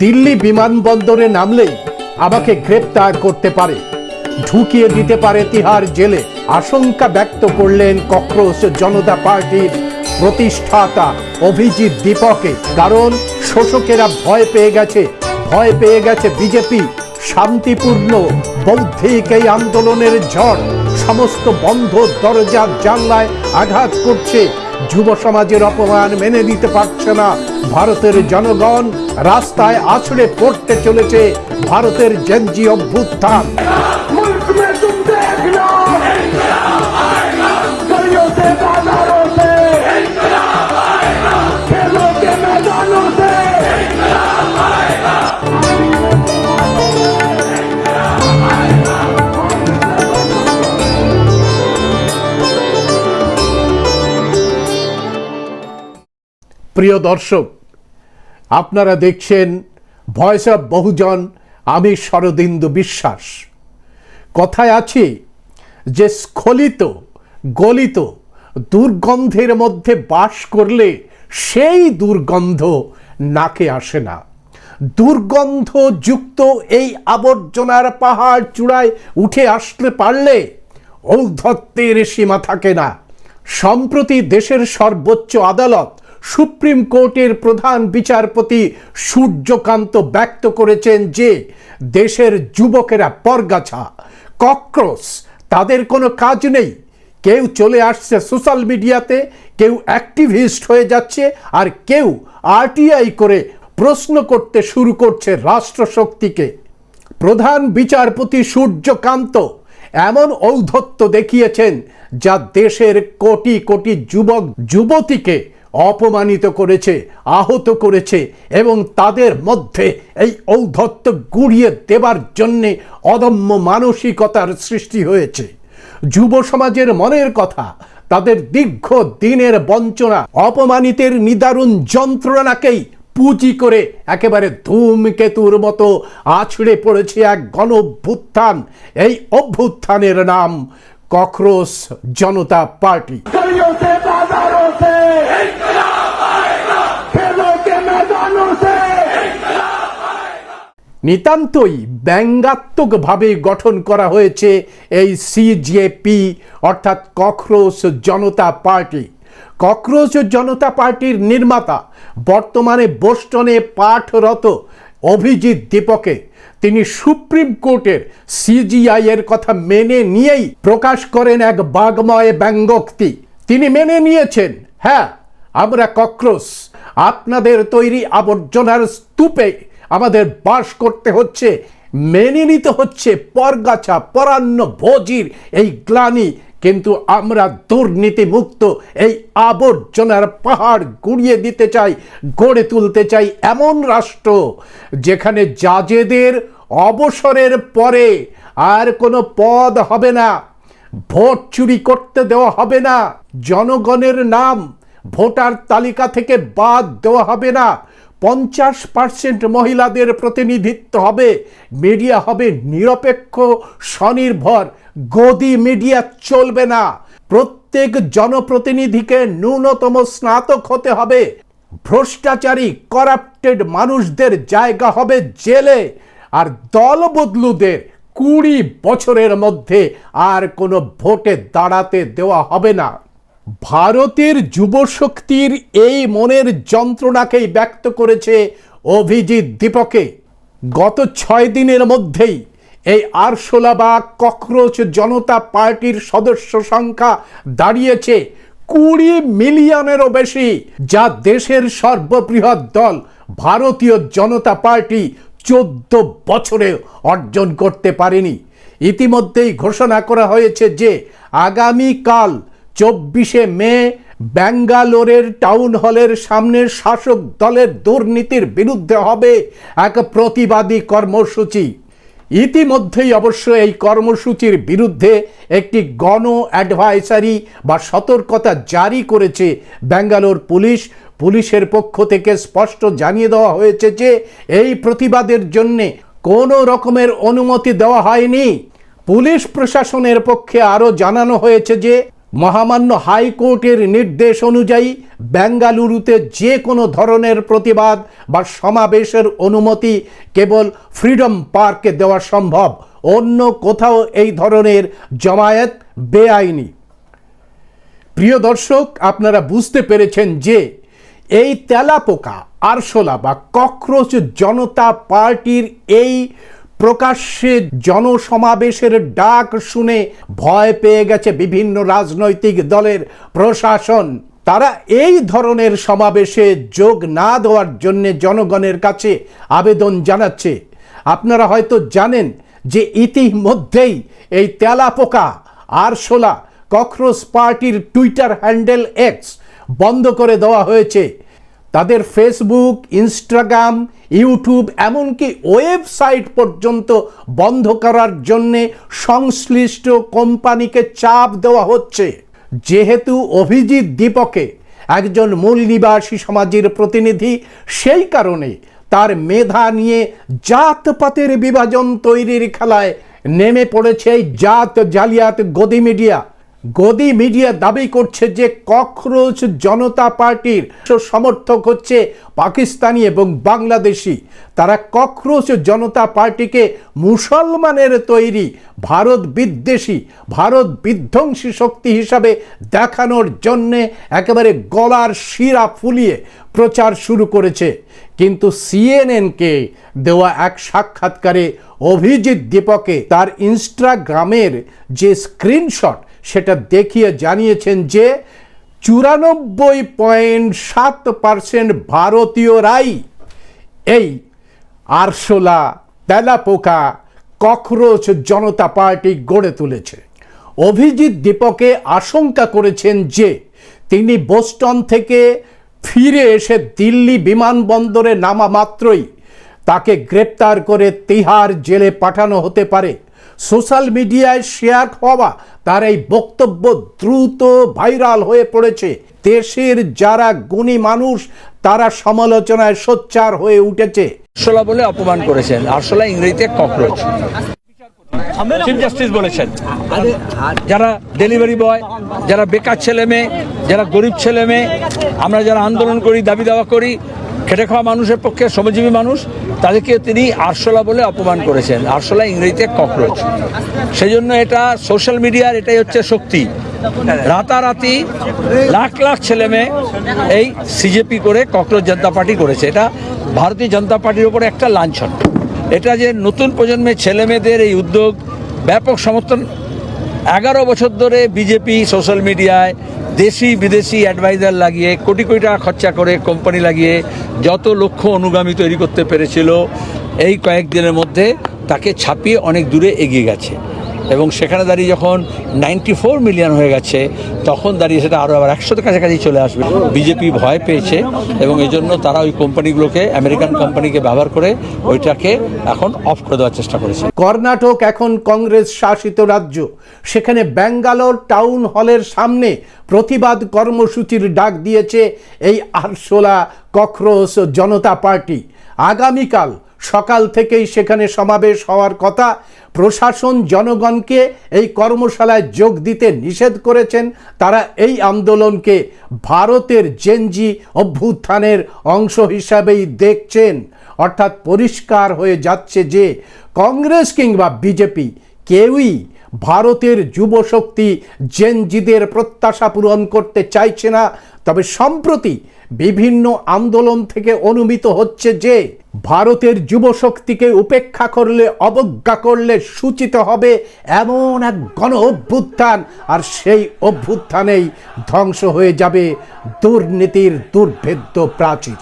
দিল্লি বিমানবন্দরে নামলেই আমাকে গ্রেপ্তার করতে পারে, ঢুকিয়ে দিতে পারে তিহার জেলে, আশঙ্কা ব্যক্ত করলেন ককরোচ জনতা পার্টির প্রতিষ্ঠাতা অভিজিৎ দীপকে। কারণ শোষকেরা ভয় পেয়ে গেছে বিজেপি। শান্তিপূর্ণ বৌদ্ধিক এই আন্দোলনের ঝড় সমস্ত বন্ধ দরজার জানলায় আঘাত করছে। যুব সমাজের অপমান মেনে নিতে পারছে না ভারতের জনগণ। রাস্তায় আছড়ে পড়তে চলেছে ভারতের জেনজি অভ্যুত্থান। প্রিয় দর্শক, আপনারা দেখছেন ভয়েস অফ বহুজন। আমি শরদিন্দু বিশ্বাস। কথায় আছে যে স্খলিত গলিত দুর্গন্ধের মধ্যে বাস করলে সেই দুর্গন্ধ নাকে আসে না। দুর্গন্ধযুক্ত এই আবর্জনার পাহাড় চূড়ায় উঠে আসতে পারলে ঔদ্ধত্যের সীমা থাকে না। সম্প্রতি দেশের সর্বোচ্চ আদালত সুপ্রিম কোর্টের প্রধান বিচারপতি সূর্যকান্ত ব্যক্ত করেছেন যে দেশের যুবকেরা পরগাছা, ককরোচ, তাদের কোনো কাজ নেই। কেউ চলে আসছে সোশ্যাল মিডিয়াতে, কেউ অ্যাক্টিভিস্ট হয়ে যাচ্ছে, আর কেউ আরটিআই করে প্রশ্ন করতে শুরু করছে রাষ্ট্রশক্তিকে। প্রধান বিচারপতি সূর্যকান্ত এমন ঔদ্ধত্য দেখিয়েছেন যা দেশের কোটি কোটি যুবক যুবতীকে অপমানিত করেছে, আহত করেছে, এবং তাদের মধ্যে এই ঔদ্ধত্য গুঁড়িয়ে দেবার জন্যে অদম্য মানসিকতার সৃষ্টি হয়েছে। যুব সমাজের মনের কথা, তাদের দীর্ঘ দিনের বঞ্চনা, অপমানিতের নিদারুণ যন্ত্রণাকেই পুঁজি করে একেবারে ধূমকেতুর মতো আছড়ে পড়েছে এক গণ অভ্যুত্থান। এই অভ্যুত্থানের নাম ককরোচ জনতা পার্টি। নিতান্তই ব্যঙ্গাত্মকভাবে গঠন করা হয়েছে এই সিজেপি অর্থাৎ ককরোচ জনতা পার্টি। ককরোচ জনতা পার্টির নির্মাতা বর্তমানে বোস্টনে পাঠরত অভিজিৎ দীপকে, তিনি সুপ্রিম কোর্টের সিজিআই এর কথা মেনে নিয়েই প্রকাশ করেন এক বাগময় ব্যঙ্গোক্তি। তিনি মেনে নিয়েছেন, হ্যাঁ, আমরা ককরোচ, আপনাদের তৈরি আবর্জনার স্তূপে আমাদের বাস করতে হচ্ছে, মেনে নিতে হচ্ছে পরগাছা পরান্ন ভোজির এই গ্লানি, কিন্তু আমরা দুর্নীতি মুক্ত এই আবর্জনার পাহাড় গুঁড়িয়ে দিতে চাই, গড়ে তুলতে চাই এমন রাষ্ট্র যেখানে জাজেদের অবসরের পরে আর কোনো পদ হবে না, ভোট চুরি করতে দেওয়া হবে না, জনগণের নাম ভোটার তালিকা থেকে বাদ দেওয়া হবে না, 50% মহিলাদের প্রতিনিধিত্ব হবে, মিডিয়া হবে নিরপেক্ষ স্বনির্ভর, গদি মিডিয়া চলবে না, প্রত্যেক জনপ্রতিনিধিকে ন্যূনতম স্নাতক হতে হবে, ভ্রষ্টাচারী করাপ্টেড মানুষদের জায়গা হবে জেলে, আর দলবদলুদের 20 বছরের মধ্যে আর কোনো ভোটে দাঁড়াতে দেওয়া হবে না। ভারতের যুবশক্তির এই মনের যন্ত্রণাকেই ব্যক্ত করেছে অভিজিৎ দীপকে। গত 6 দিনের মধ্যেই এই আরশোলা বা ককরোচ জনতা পার্টির সদস্য সংখ্যা দাঁড়িয়েছে 20 মিলিয়নেরও বেশি, যা দেশের সর্ববৃহৎ দল ভারতীয় জনতা পার্টি 14 বছরে অর্জন করতে পারেনি। ইতিমধ্যেই ঘোষণা করা হয়েছে যে আগামীকাল 24শে মে ব্যাঙ্গালোরের টাউন হলের সামনে শাসক দলের দুর্নীতির বিরুদ্ধে হবে এক প্রতিবাদী কর্মসূচি। ইতিমধ্যেই অবশ্য এই কর্মসূচির বিরুদ্ধে একটি গণ অ্যাডভাইসারি বা সতর্কতা জারি করেছে ব্যাঙ্গালোর পুলিশ। পুলিশের পক্ষ থেকে স্পষ্ট জানিয়ে দেওয়া হয়েছে যে এই প্রতিবাদের জন্য কোনো রকমের অনুমতি দেওয়া হয়নি। পুলিশ প্রশাসনের পক্ষে আরও জানানো হয়েছে যে মহামান্য হাইকোর্টের নির্দেশ অনুযায়ী বেঙ্গালুরুতে যে কোনো ধরনের প্রতিবাদ বা সমাবেশের অনুমতি কেবল ফ্রিডম পার্কে দেওয়া সম্ভব, অন্য কোথাও এই ধরনের জমায়েত বেআইনি। প্রিয় দর্শক, আপনারা বুঝতে পেরেছেন যে এই তেলাপোকা আরশোলা বা ককরোচ জনতা পার্টির এই প্রকাশ্যে জনসমাবেশের ডাক শুনে ভয় পেয়ে গেছে বিভিন্ন রাজনৈতিক দলের প্রশাসন। তারা এই ধরনের সমাবেশে যোগ না দেওয়ার জন্য জনগণের কাছে আবেদন জানাচ্ছে। আপনারা হয়তো জানেন যে ইতিমধ্যেই এই তেলাপোকা আরশোলা ককরোচ পার্টির টুইটার হ্যান্ডেল এক্স বন্ধ করে দেওয়া হয়েছে। তাদের ফেসবুক, ইনস্টাগ্রাম, ইউটিউব এমনকি ওয়েবসাইট পর্যন্ত বন্ধ করার জন্যে সংশ্লিষ্ট কোম্পানিকে চাপ দেওয়া হচ্ছে। যেহেতু অভিজিৎ দীপকে একজন মূল নিবাসী সমাজের প্রতিনিধি, সেই কারণে তার মেধা নিয়ে জাতপাতের বিভাজন তৈরির খেলায় নেমে পড়েছে এই জাত জালিয়াত গদি মিডিয়া। গদি মিডিয়া দাবি করছে যে ককরোচ জনতা পার্টির সমর্থক হচ্ছে পাকিস্তানি এবং বাংলাদেশি। তারা ককরোচ জনতা পার্টিকে মুসলমানের তৈরি ভারত বিদ্বেষী, ভারত বিধ্বংসী শক্তি হিসাবে দেখানোর জন্যে একেবারে গলার শিরা ফুলিয়ে প্রচার শুরু করেছে। কিন্তু সিএনএনকে দেওয়া এক সাক্ষাৎকারে অভিজিৎ দীপকে তার ইনস্টাগ্রামের যে স্ক্রিনশট সেটা দেখিয়ে জানিয়েছেন যে 94.7% ভারতীয়রাই এই আরশোলা, তেলাপোকা, ককরোচ জনতা পার্টি গড়ে তুলেছে। অভিজিৎ দীপকে আশঙ্কা করেছেন যে তিনি বোস্টন থেকে ফিরে এসে দিল্লি বিমানবন্দরে নামা মাত্রই তাকে গ্রেপ্তার করে তিহার জেলে পাঠানো হতে পারে। সোশ্যাল মিডিয়ায় শেয়ার হওয়া তার এই বক্তব্য দ্রুত ভাইরাল হয়ে পড়েছে। দেশের যারা গুণী মানুষ তারা সমালোচনায় সোচ্চার হয়ে উঠেছে। আরশোলা বলে অপমান করেছেন। আরশোলা ইংরেজিতে ককরোচ। চিফ জাস্টিস বলেছেন যারা ডেলিভারি বয়, যারা বেকার ছেলে মেয়ে, যারা গরিব ছেলে মেয়ে, আমরা যারা আন্দোলন করি, দাবি দাওয়া করি, খেটে খাওয়া মানুষের পক্ষে শ্রমজীবী মানুষ, তাদেরকে তিনি আরশোলা বলে অপমান করেছেন। আরশোলা ইংরেজিতে ককরোচ। সেই জন্য এটা সোশ্যাল মিডিয়ার এটাই হচ্ছে শক্তি। রাতারাতি লাখ লাখ ছেলে মেয়ে এই সিজেপি করে ককরোচ জনতা পার্টি করেছে। এটা ভারতীয় জনতা পার্টির উপরে একটা লাঞ্ছন। এটা যে নতুন প্রজন্মের ছেলে মেয়েদের এই উদ্যোগ ব্যাপক সমর্থন। 11 বছর ধরে বিজেপি সোশ্যাল মিডিয়ায় দেশি বিদেশি অ্যাডভাইজার লাগিয়ে কোটি কোটি টাকা খরচা করে কোম্পানি লাগিয়ে যত লক্ষ অনুগামী তৈরি করতে পেরেছিল, এই কয়েকদিনের মধ্যে তাকে ছাপিয়ে অনেক দূরে এগিয়ে গেছে। এবং সেখানে দাঁড়িয়ে যখন 94 মিলিয়ন হয়ে গেছে, তখন দাঁড়িয়ে সেটা আরও আবার 100 কাছাকাছি চলে আসবে। বিজেপি ভয় পেয়েছে এবং এই জন্য তারা ওই কোম্পানিগুলোকে, আমেরিকান কোম্পানিকে ব্যবহার করে ওইটাকে এখন অফ করে দেওয়ার চেষ্টা করেছে। কর্ণাটক এখন কংগ্রেস শাসিত রাজ্য। সেখানে ব্যাঙ্গালোর টাউন হলের সামনে প্রতিবাদ কর্মসূচির ডাক দিয়েছে এই আরশোলা ককরোচ জনতা পার্টি। আগামীকাল সকাল থেকেই সেখানে সমাবেশ হওয়ার কথা। প্রশাসন জনগণকে এই কর্মশালায় যোগ দিতে নিষেধ করেছেন। তারা এই আন্দোলনকে ভারতের জেনজি অভ্যুত্থানের অংশ হিসাবেই দেখছেন। অর্থাৎ পরিষ্কার হয়ে যাচ্ছে যে কংগ্রেস কিংবা বিজেপি কেউই ভারতের যুবশক্তি জেনজিদের প্রত্যাশা পূরণ করতে চাইছে না। তবে সম্প্রতি বিভিন্ন আন্দোলন থেকে অনুমিত হচ্ছে যে ভারতের যুবশক্তিকে উপেক্ষা করলে, অবজ্ঞা করলে সূচিত হবে এমন এক গণ অভ্যুত্থান, আর সেই অভ্যুত্থানেই ধ্বংস হয়ে যাবে দুর্নীতির দুর্ভেদ্য প্রাচীর।